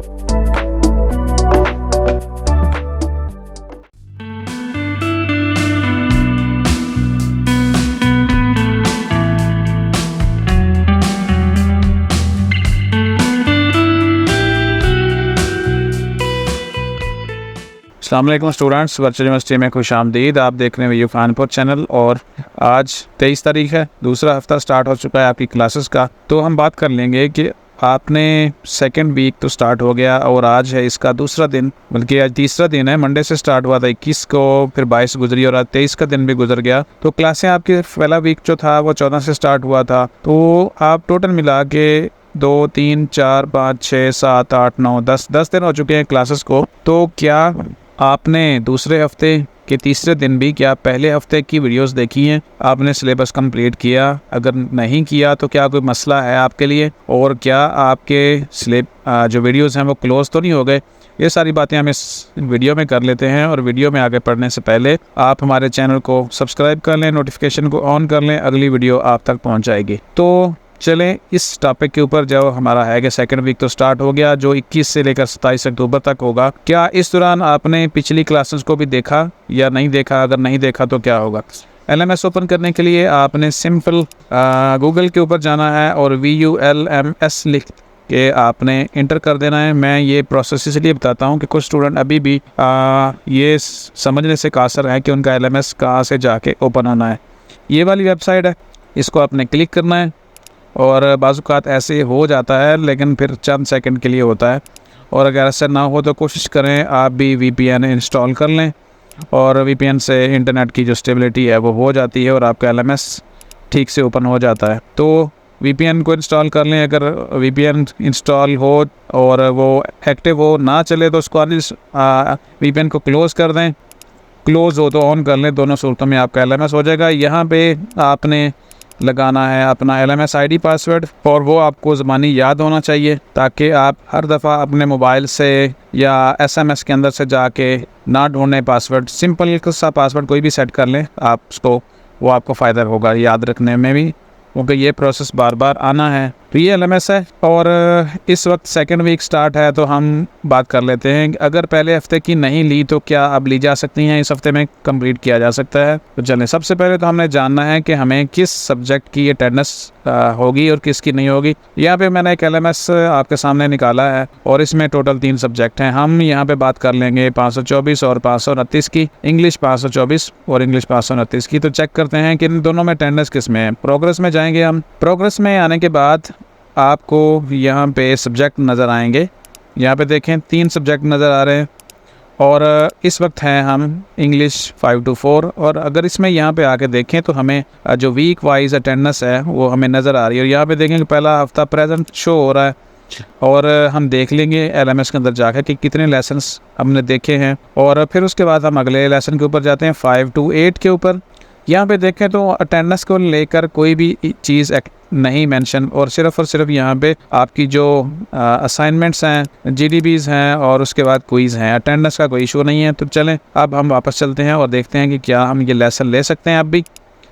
अस्सलाम वालेकुम students, virtual university में खुश आमदीद। आप देख रहे हैं वीयू खानपुर चैनल और आज 23 तारीख है, दूसरा हफ्ता स्टार्ट हो चुका है आपकी क्लासेस का। तो हम बात कर लेंगे कि आपने सेकंड वीक तो स्टार्ट हो गया और आज है इसका दूसरा दिन, बल्कि आज तीसरा दिन है। मंडे से स्टार्ट हुआ था 21 को, फिर 22 गुजरी और आज 23 का दिन भी गुजर गया। तो क्लासें आपकी पहला वीक जो था वो 14 से स्टार्ट हुआ था। तो आप टोटल मिला के 2, 3, 4, 5, 6, 7, 8, 9, 10 दिन हो चुके हैं क्लासेस को। तो क्या आपने दूसरे हफ्ते के तीसरे दिन भी क्या पहले हफ्ते की वीडियोस देखी हैं? आपने सिलेबस कंप्लीट किया? अगर नहीं किया तो क्या कोई मसला है आपके लिए? और क्या आपके जो वीडियोस हैं वो क्लोज तो नहीं हो गए? ये सारी बातें हम इस वीडियो में कर लेते हैं। और वीडियो में आगे बढ़ने से पहले आप हमारे चैनल को सब्सक्राइब कर लें, नोटिफिकेशन को ऑन कर लें, अगली वीडियो आप तक पहुँच जाएगी। तो चलें इस टॉपिक के ऊपर, जो हमारा है कि सेकंड वीक तो स्टार्ट हो गया, जो 21 से लेकर 27 अक्टूबर तक होगा। क्या इस दौरान आपने पिछली क्लासेस को भी देखा या नहीं देखा? अगर नहीं देखा तो क्या होगा? LMS ओपन करने के लिए आपने सिंपल गूगल के ऊपर जाना है और VULMS लिख के आपने इंटर कर देना है। मैं ये प्रोसेस इसलिए बताता हूँ कि कुछ स्टूडेंट अभी भी ये समझने से कासर है कि उनका LMS कहाँ से जाके ओपन होना है। ये वाली वेबसाइट है, इसको आपने क्लिक करना है और बाज़-औक़ात ऐसे हो जाता है, लेकिन फिर चंद सेकंड के लिए होता है। और अगर ऐसा ना हो तो कोशिश करें आप भी VPN इंस्टॉल कर लें और VPN से इंटरनेट की जो स्टेबिलिटी है वो हो जाती है और आपका LMS ठीक से ओपन हो जाता है। तो VPN को इंस्टॉल कर लें। अगर VPN इंस्टॉल हो और वो एक्टिव हो, ना चले तो उसको VPN को क्लोज़ कर दें, क्लोज़ हो तो ऑन कर लें। दोनों सूरतों में आपका LMS हो जाएगा। यहाँ पे आपने लगाना है अपना LMS ID पासवर्ड और वो आपको ज़बानी याद होना चाहिए, ताकि आप हर दफ़ा अपने मोबाइल से या SMS के अंदर से जाके ना ढूंढने पासवर्ड। सिंपल सा पासवर्ड कोई भी सेट कर लें आप उसको, वो आपको फ़ायदा होगा याद रखने में भी, क्योंकि ये प्रोसेस बार बार आना है। तो ये LMS है और इस वक्त सेकंड वीक स्टार्ट है। तो हम बात कर लेते हैं, अगर पहले हफ्ते की नहीं ली तो क्या अब ली जा सकती हैं? इस हफ्ते में कंप्लीट किया जा सकता है। तो चलें, सबसे पहले तो हमने जानना है कि हमें किस सब्जेक्ट की अटेंडेंस होगी और किसकी नहीं होगी। यहाँ पे मैंने एक LMS आपके सामने निकाला है और इसमें टोटल 3 सब्जेक्ट हैं। हम यहाँ पे बात कर लेंगे 524 और 529 की, इंग्लिश 524 और इंग्लिश 529 की। तो चेक करते हैं कि इन दोनों में अटेंडेंस किस में है। प्रोग्रेस में जाएंगे हम। प्रोग्रेस में आने के बाद आपको यहाँ पे सब्जेक्ट नज़र आएंगे। यहाँ पे देखें 3 सब्जेक्ट नज़र आ रहे हैं और इस वक्त हैं हम इंग्लिश 5 to 4। और अगर इसमें यहाँ पे आके देखें तो हमें जो वीक वाइज अटेंडेंस है वो हमें नज़र आ रही है। और यहाँ पे देखें कि पहला हफ्ता प्रेजेंट शो हो रहा है और हम देख लेंगे LMS के अंदर जाकर कि कितने लेसन्स हमने देखे हैं। और फिर उसके बाद हम अगले लेसन के ऊपर जाते हैं 5 to 8 के ऊपर। यहाँ पे देखें तो अटेंडेंस को लेकर कोई भी चीज़ नहीं मेंशन और सिर्फ यहाँ पे आपकी जो असाइनमेंट्स हैं, GDBs हैं और उसके बाद क्विज़ हैं। अटेंडेंस का कोई इशू नहीं है। तो चलें अब हम वापस चलते हैं और देखते हैं कि क्या हम ये लेसन ले सकते हैं अब भी,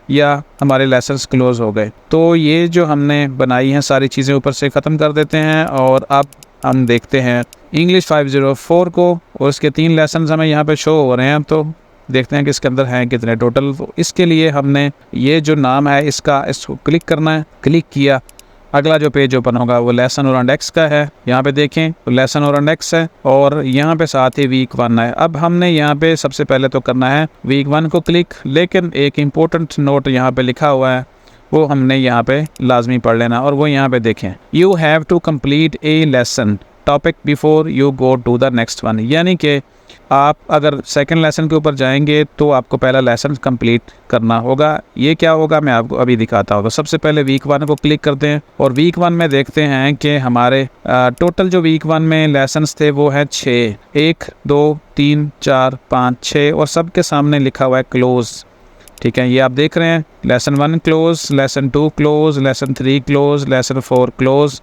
या हमारे लेसन्स क्लोज़ हो गए। तो ये जो हमने बनाई हैं सारी चीज़ें ऊपर से ख़त्म कर देते हैं और अब हम देखते हैं इंग्लिश 504 को और उसके 3 लेसन हमें यहाँ पर शो हो रहे हैं। तो देखते हैं कि इसके अंदर हैं कितने टोटल। तो इसके लिए हमने ये जो नाम है इसको क्लिक करना है। क्लिक किया, अगला जो पेज ओपन होगा वो लेसन और इंडेक्स का है। यहाँ पे देखें तो लेसन और इंडेक्स है और यहाँ पे साथ ही वीक 1 है। अब हमने यहाँ पे सबसे पहले तो करना है वीक 1 को क्लिक, लेकिन एक इम्पोर्टेंट नोट यहाँ पे लिखा हुआ है वो हमने यहाँ पे लाजमी पढ़ लेना। और वो यहाँ पे देखें, you have to complete a lesson topic before you go to the next one. यानी कि आप अगर सेकंड लेसन के ऊपर जाएंगे तो आपको पहला लेसन कंप्लीट करना होगा। ये क्या होगा मैं आपको अभी दिखाता हूँ। तो सबसे पहले वीक 1 को क्लिक करते हैं और वीक 1 में देखते हैं कि हमारे टोटल जो वीक 1 में लेसन्स थे वो है 6, 1, 2, 3, 4, 5, 6 और सबके सामने लिखा हुआ है क्लोज। ठीक है, ये आप देख रहे हैं lesson 1 close, lesson 2 close, lesson 3 close, lesson 4 close,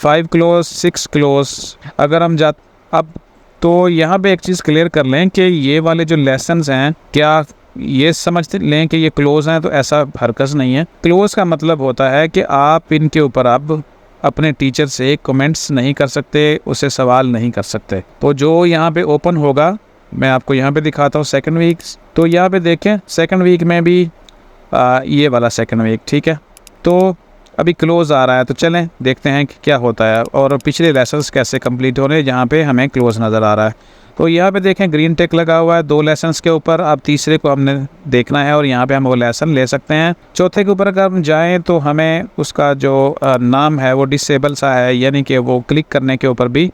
5 close, 6 close. अगर हम अब तो यहाँ पे एक चीज़ क्लियर कर लें कि ये वाले जो लेसन्स हैं, क्या ये समझ लें कि ये क्लोज हैं, तो ऐसा हरकस नहीं है। क्लोज का मतलब होता है कि आप इनके ऊपर अब अपने टीचर से कमेंट्स नहीं कर सकते, उसे सवाल नहीं कर सकते। तो जो यहाँ पे ओपन होगा, मैं आपको यहाँ पे दिखाता हूँ सेकंड वीक। तो यहाँ पे देखें सेकंड वीक में भी ये वाला सेकंड वीक, ठीक है। तो अभी क्लोज़ आ रहा है, तो चलें देखते हैं कि क्या होता है और पिछले लेसन्स कैसे कंप्लीट हो रहे हैं जहाँ पे हमें क्लोज़ नज़र आ रहा है। तो यहाँ पे देखें ग्रीन टिक लगा हुआ है 2 लेसन्स के ऊपर। अब तीसरे को हमने देखना है और यहाँ पे हम वो लेसन ले सकते हैं। चौथे के ऊपर अगर हम जाएँ तो हमें उसका जो नाम है वो डिसेबल सा है, यानी कि वो क्लिक करने के ऊपर भी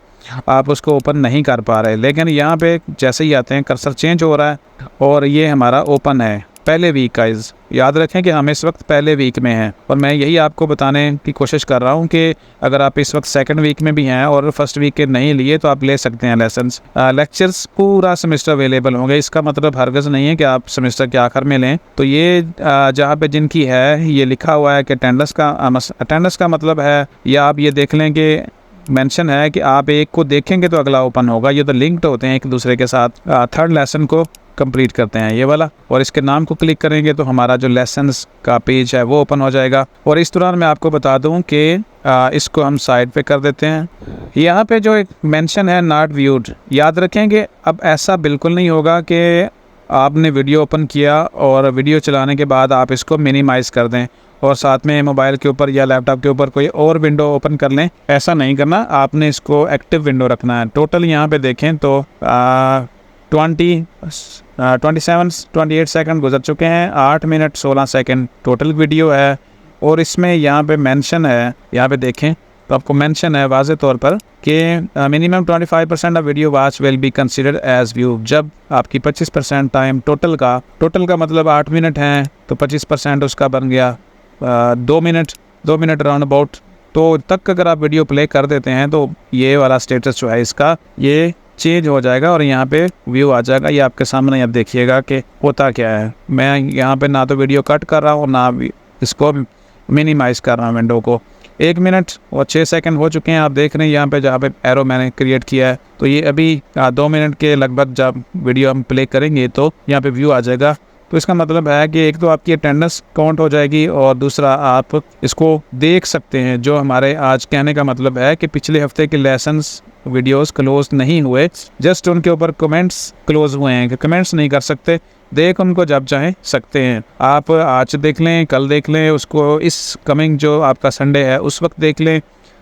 आप उसको ओपन नहीं कर पा रहे। लेकिन यहाँ पे जैसे ही आते हैं कर्सर चेंज हो रहा है और ये हमारा ओपन है पहले वीक का। याद रखें कि हम इस वक्त पहले वीक में हैं और मैं यही आपको बताने की कोशिश कर रहा हूं कि अगर आप इस वक्त सेकंड वीक में भी हैं और फर्स्ट वीक के नहीं लिए तो आप ले सकते हैं लेसन्स। लेक्चर्स पूरा सेमेस्टर अवेलेबल होंगे, इसका मतलब हरगज़ नहीं है कि आप सेमेस्टर के आखिर में लें। तो ये जहाँ पे जिनकी है ये लिखा हुआ है कि अटेंडेंस का मतलब है, या आप ये देख लें कि मेंशन है कि आप एक को देखेंगे तो अगला ओपन होगा। ये तो लिंक्ड होते हैं एक दूसरे के साथ। थर्ड लेसन को कंप्लीट करते हैं ये वाला, और इसके नाम को क्लिक करेंगे तो हमारा जो लेसन्स का पेज है वो ओपन हो जाएगा। और इस दौरान मैं आपको बता दूं कि इसको हम साइड पे कर देते हैं। यहाँ पे जो एक मेंशन है नॉट व्यूड, याद रखें कि अब ऐसा बिल्कुल नहीं होगा कि आपने वीडियो ओपन किया और वीडियो चलाने के बाद आप इसको मिनिमाइज़ कर दें और साथ में मोबाइल के ऊपर या लैपटॉप के ऊपर कोई और विंडो ओपन कर लें। ऐसा नहीं करना, आपने इसको एक्टिव विंडो रखना है। टोटल यहाँ पे देखें तो 28 सेकंड गुजर चुके हैं, 8 मिनट 16 सेकंड टोटल वीडियो है। और इसमें यहाँ पे मेंशन है, यहाँ पे देखें तो आपको मेंशन है वाज़े तौर पर कि minimum 25% of video watch will be considered as view. जब आपकी 25% टाइम टोटल का मतलब 8 मिनट हैं तो 25% उसका बन गया 2 मिनट राउंड अबाउट। तो तक अगर आप वीडियो प्ले कर देते हैं तो ये वाला स्टेटस जो है इसका ये चेंज हो जाएगा और यहाँ पे व्यू आ जाएगा। ये आपके सामने आप देखिएगा कि होता क्या है। मैं यहाँ पे ना तो वीडियो कट कर रहा हूँ ना इसको मिनिमाइज़ कर रहा हूँ विंडो को। 1 मिनट और 6 सेकंड हो चुके हैं, आप देख रहे हैं यहाँ पे जहाँ पे एरो मैंने क्रिएट किया है। तो ये अभी 2 मिनट के लगभग जब वीडियो हम प्ले करेंगे तो यहाँ पे व्यू आ जाएगा। तो इसका मतलब है कि एक तो आपकी अटेंडेंस काउंट हो जाएगी और दूसरा आप इसको देख सकते हैं। जो हमारे आज कहने का मतलब है कि पिछले हफ्ते के लेसन्स वीडियोस क्लोज नहीं हुए, जस्ट उनके ऊपर कमेंट्स क्लोज हुए हैं कि कमेंट्स नहीं कर सकते, देख उनको जब चाहें सकते हैं। आप आज देख लें, कल देख लें, उसको इस कमिंग जो आपका संडे है उस वक्त देख लें,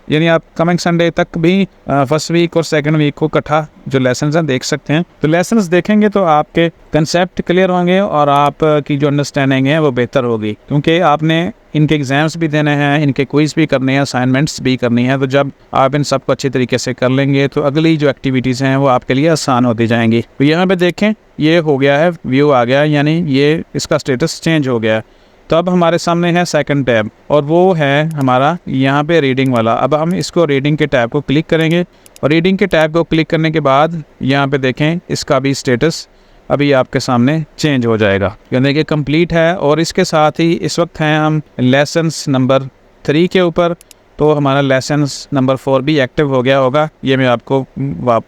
यानी आप कमिंग संडे तक भी फर्स्ट वीक और सेकंड वीक को इकट्ठा जो लेसन्स हैं देख सकते हैं। तो लेसन्स देखेंगे तो आपके कंसेप्ट क्लियर होंगे और आपकी जो अंडरस्टैंडिंग है वो बेहतर होगी, क्योंकि आपने इनके एग्ज़ाम्स भी देने हैं, इनके क्विज़ भी करने हैं, असाइनमेंट्स भी करनी है। तो जब आप इन सब को अच्छी तरीके से कर लेंगे तो अगली जो एक्टिविटीज़ हैं वो आपके लिए आसान होती जाएंगी। तो यहाँ पे देखें ये हो गया है, व्यू आ गया, यानी ये इसका स्टेटस चेंज हो गया है। तो अब हमारे सामने है सेकंड टैब और वो है हमारा यहाँ पे रीडिंग वाला। अब हम इसको रीडिंग के टैब को क्लिक करेंगे और रीडिंग के टैब को क्लिक करने के बाद यहाँ पे देखें इसका भी स्टेटस अभी आपके सामने चेंज हो जाएगा, यानी कि कंप्लीट है। और इसके साथ ही इस वक्त हैं हम लेसन्स नंबर 3 के ऊपर, तो हमारा लेसन्स नंबर 4 भी एक्टिव हो गया होगा। ये मैं आपको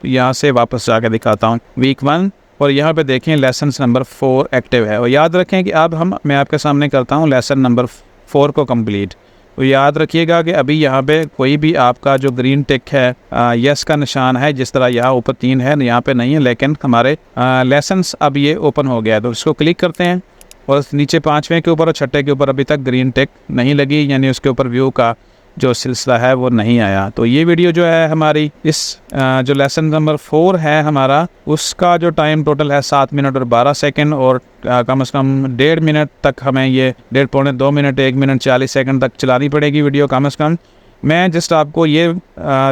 यहाँ से वापस जाकर दिखाता हूँ वीक 1, और यहाँ पे देखें लेसन्स नंबर 4 एक्टिव है। और याद रखें कि अब मैं आपके सामने करता हूँ लेसन नंबर 4 को कंप्लीट। तो याद रखिएगा कि अभी यहाँ पे कोई भी आपका जो ग्रीन टिक है यस का निशान है, जिस तरह यहाँ ऊपर 3 है यहाँ पे नहीं है, लेकिन हमारे लेसन्स अब ये ओपन हो गया है। तो इसको क्लिक करते हैं और नीचे 5वें के ऊपर और 6ठे के ऊपर अभी तक ग्रीन टिक नहीं लगी, यानी उसके ऊपर व्यू का जो सिलसिला है वो नहीं आया। तो ये वीडियो जो है हमारी इस जो लेसन नंबर 4 है हमारा, उसका जो टाइम टोटल है 7 मिनट और 12 सेकंड, और कम से कम 1.5 मिनट तक हमें ये 1.5 पौने 2 मिनट 1 मिनट 40 सेकंड तक चलानी पड़ेगी वीडियो कम से कम। मैं जस्ट आपको ये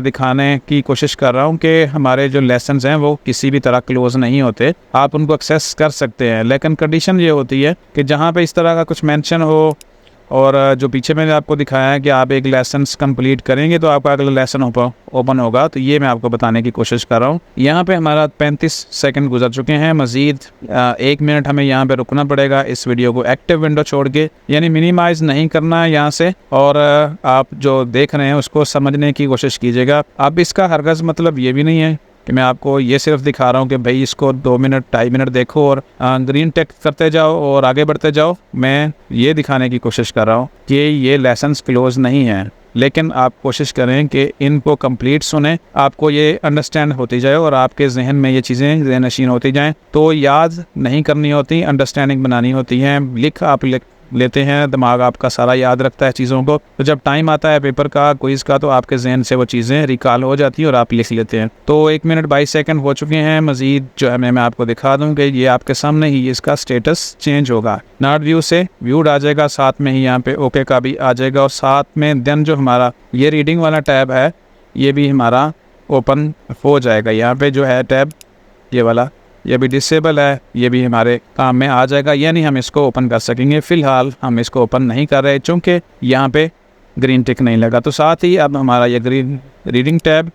दिखाने की कोशिश कर रहा हूँ कि हमारे जो लेसन्स हैं वो किसी भी तरह क्लोज नहीं होते, आप उनको एक्सेस कर सकते हैं। लेकिन कंडीशन ये होती है कि जहाँ पे इस तरह का कुछ मेंशन हो, और जो पीछे मैंने आपको दिखाया है कि आप एक लेसन्स कंप्लीट करेंगे तो आपका अगला लेसन ओपन होगा। तो ये मैं आपको बताने की कोशिश कर रहा हूँ। यहाँ पे हमारा 35 सेकंड गुजर चुके हैं, मज़ीद 1 मिनट हमें यहाँ पे रुकना पड़ेगा इस वीडियो को एक्टिव विंडो छोड़ के, यानी मिनिमाइज़ नहीं करना है यहाँ से। और आप जो देख रहे हैं उसको समझने की कोशिश कीजिएगा। अब इसका हरगज़ मतलब ये भी नहीं है कि मैं आपको ये सिर्फ दिखा रहा हूँ कि भाई इसको 2 मिनट 2.5 मिनट देखो और ग्रीन टिक करते जाओ और आगे बढ़ते जाओ। मैं ये दिखाने की कोशिश कर रहा हूँ कि ये लेसन्स क्लोज नहीं है। लेकिन आप कोशिश करें कि इनको कंप्लीट सुने, आपको ये अंडरस्टैंड होती जाए और आपके जहन में ये चीज़ें ज़हन नशीन होती जाएं। तो याद नहीं करनी होती, अंडरस्टैंडिंग बनानी होती है। आप लिख लेते हैं, दिमाग आपका सारा याद रखता है चीज़ों को, तो जब टाइम आता है पेपर का, क्विज़ का, तो आपके जहन से वो चीज़ें रिकॉल हो जाती हैं और आप लिख लेते हैं। तो 1 मिनट 22 सेकंड हो चुके हैं। मज़ीद जो है मैं आपको दिखा दूँ कि ये आपके सामने ही इसका स्टेटस चेंज होगा। नॉट व्यू से व्यूड आ जाएगा, साथ में ही यहाँ पे ओके का भी आ जाएगा, और साथ में देन जो हमारा ये रीडिंग वाला टैब है ये भी हमारा ओपन हो जाएगा। यहाँ पे जो है टैब ये वाला, ये भी डिसेबल है, ये भी हमारे काम में आ जाएगा, यानी हम इसको ओपन कर सकेंगे। फ़िलहाल हम इसको ओपन नहीं कर रहे चूँकि यहाँ पे ग्रीन टिक नहीं लगा। तो साथ ही अब हमारा ये ग्रीन रीडिंग टैब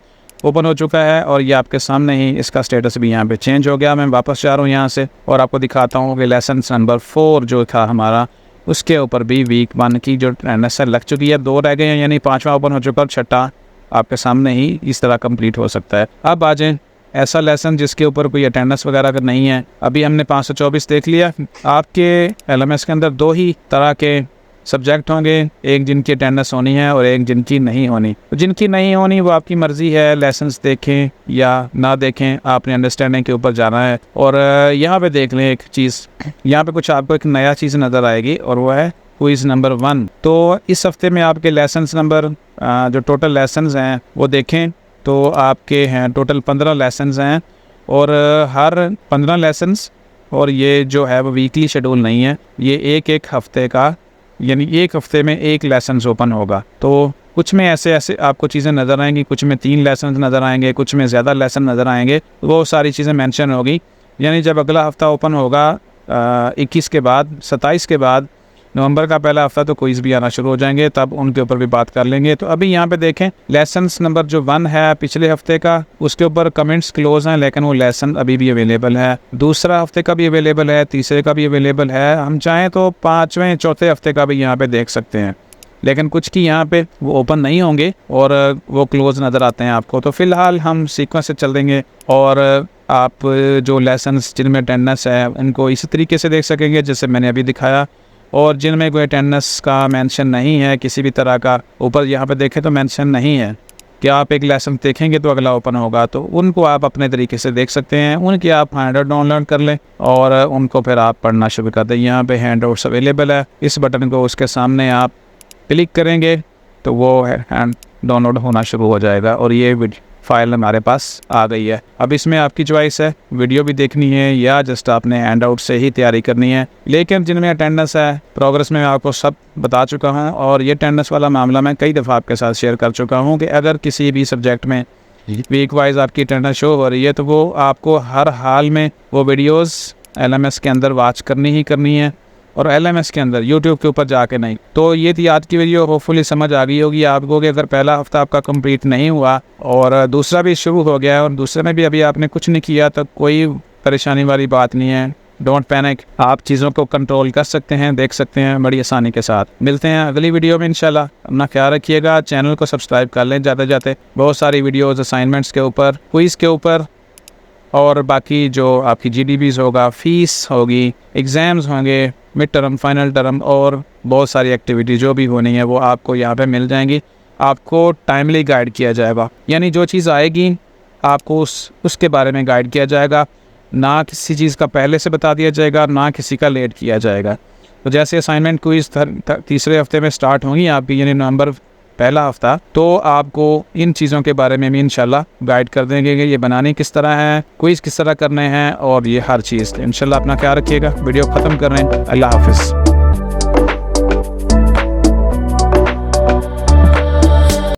ओपन हो चुका है और ये आपके सामने ही इसका स्टेटस भी यहाँ पे चेंज हो गया। मैं वापस जा रहा हूँ यहाँ से और आपको दिखाता हूँ कि लेसन नंबर 4 जो था हमारा, उसके ऊपर भी वीक 1 की जो अटेंडेंस लग चुकी है, 2 रह गए हैं, यानी 5वां ओपन हो चुका और 6ठा आपके सामने ही इस तरह कंप्लीट हो सकता है। अब आ जाएँ ऐसा लेसन जिसके ऊपर कोई अटेंडेंस वगैरह अगर नहीं है। अभी हमने 524 देख लिया। आपके LMS के अंदर 2 ही तरह के सब्जेक्ट होंगे, एक जिनकी अटेंडेंस होनी है और एक जिनकी नहीं होनी। तो जिनकी नहीं होनी वो आपकी मर्ज़ी है, लेसन्स देखें या ना देखें, आपने अंडरस्टैंडिंग के ऊपर जाना है। और यहाँ पे देख लें एक चीज़, यहाँ पे कुछ आपको एक नया चीज़ नज़र आएगी और वो है क्विज़ नंबर 1। तो इस हफ्ते में आपके लेसन्स नंबर जो टोटल लेसन्स हैं वो देखें तो आपके हैं टोटल 15 लेसन्स हैं, और हर 15 लेसन्स, और ये जो है वो वीकली शेड्यूल नहीं है, ये एक हफ्ते का, यानी एक हफ्ते में 1 लेसन ओपन होगा। तो कुछ में ऐसे आपको चीज़ें नज़र आएंगी, कुछ में 3 लेसन नज़र आएंगे, कुछ में ज़्यादा लेसन नज़र आएंगे, वो सारी चीज़ें मेंशन होगी। यानी जब अगला हफ़्ता ओपन होगा 21 के बाद, 27 के बाद, नवंबर का पहला हफ्ता, तो क्विज़ भी आना शुरू हो जाएंगे, तब उनके ऊपर भी बात कर लेंगे। तो अभी यहाँ पे देखें लेसन्स नंबर जो 1 है पिछले हफ्ते का, उसके ऊपर कमेंट्स क्लोज हैं, लेकिन वो लेसन अभी भी अवेलेबल है। दूसरा हफ्ते का भी अवेलेबल है, तीसरे का भी अवेलेबल है, हम चाहें तो 5वें चौथे हफ्ते का भी यहाँ पे देख सकते हैं, लेकिन कुछ की यहाँ पे वो ओपन नहीं होंगे और वो क्लोज नज़र आते हैं आपको। तो फ़िलहाल हम सीक्वेंस से चल देंगे और आप जो लेसन्स जिनमें अटेंडेंस है इनको इसी तरीके से देख सकेंगे जैसे मैंने अभी दिखाया, और जिनमें कोई अटेंडेंस का मेंशन नहीं है किसी भी तरह का, ऊपर यहाँ पे देखें तो मेंशन नहीं है कि आप एक लेसन देखेंगे तो अगला ओपन होगा, तो उनको आप अपने तरीके से देख सकते हैं। उनके आप हैंडआउट डाउनलोड कर लें और उनको फिर आप पढ़ना शुरू कर दें। यहाँ पे हैंडआउट्स अवेलेबल है, इस बटन को उसके सामने आप क्लिक करेंगे तो वो हैंड डाउनलोड होना शुरू हो जाएगा और ये फाइल हमारे पास आ गई है। अब इसमें आपकी चॉइस है, वीडियो भी देखनी है या जस्ट आपने हैंड आउट से ही तैयारी करनी है। लेकिन जिनमें अटेंडेंस है प्रोग्रेस में मैं आपको सब बता चुका हूँ, और ये अटेंडेंस वाला मामला मैं कई दफ़ा आपके साथ शेयर कर चुका हूँ कि अगर किसी भी सब्जेक्ट में वीक वाइज आपकी अटेंडेंस शो हो रही है तो वो आपको हर हाल में वो वीडियोज़ LMS के अंदर वॉच करनी ही करनी है, और LMS के अंदर YouTube के ऊपर जाके नहीं। तो ये थी आज की वीडियो, होपफुली समझ आ गई होगी आपको कि अगर पहला हफ्ता आपका कंप्लीट नहीं हुआ और दूसरा भी शुरू हो गया है और दूसरे में भी अभी आपने कुछ नहीं किया तो कोई परेशानी वाली बात नहीं है। डोंट पैनिक, आप चीज़ों को कंट्रोल कर सकते हैं, देख सकते हैं बड़ी आसानी के साथ। मिलते हैं अगली वीडियो में इंशाल्लाह। अपना ख्याल रखिएगा, चैनल को सब्सक्राइब कर लें जाते जाते। बहुत सारी वीडियोज़ असाइनमेंट्स के ऊपर, क्विज़ के ऊपर, और बाकी जो आपकी GDBs होगा, फ़ीस होगी, एग्ज़ाम्स होंगे, मिड टर्म, फाइनल टर्म, और बहुत सारी एक्टिविटी जो भी होनी है वो आपको यहाँ पे मिल जाएंगी। आपको टाइमली गाइड किया जाएगा, यानी जो चीज़ आएगी आपको उसके बारे में गाइड किया जाएगा, ना किसी चीज़ का पहले से बता दिया जाएगा, ना किसी का लेट किया जाएगा। तो जैसे असाइनमेंट क्विज़ तीसरे हफ्ते में स्टार्ट होंगी आपकी, यानी नवंबर पहला हफ्ता, तो आपको इन चीज़ों के बारे में भी इंशाल्लाह गाइड कर देंगे कि ये बनानी किस तरह है, क्विज़ किस तरह करने हैं, और ये हर चीज़। इंशाल्लाह अपना ख्याल रखिएगा। वीडियो ख़त्म कर रहे हैं। अल्लाह हाफ़िज़।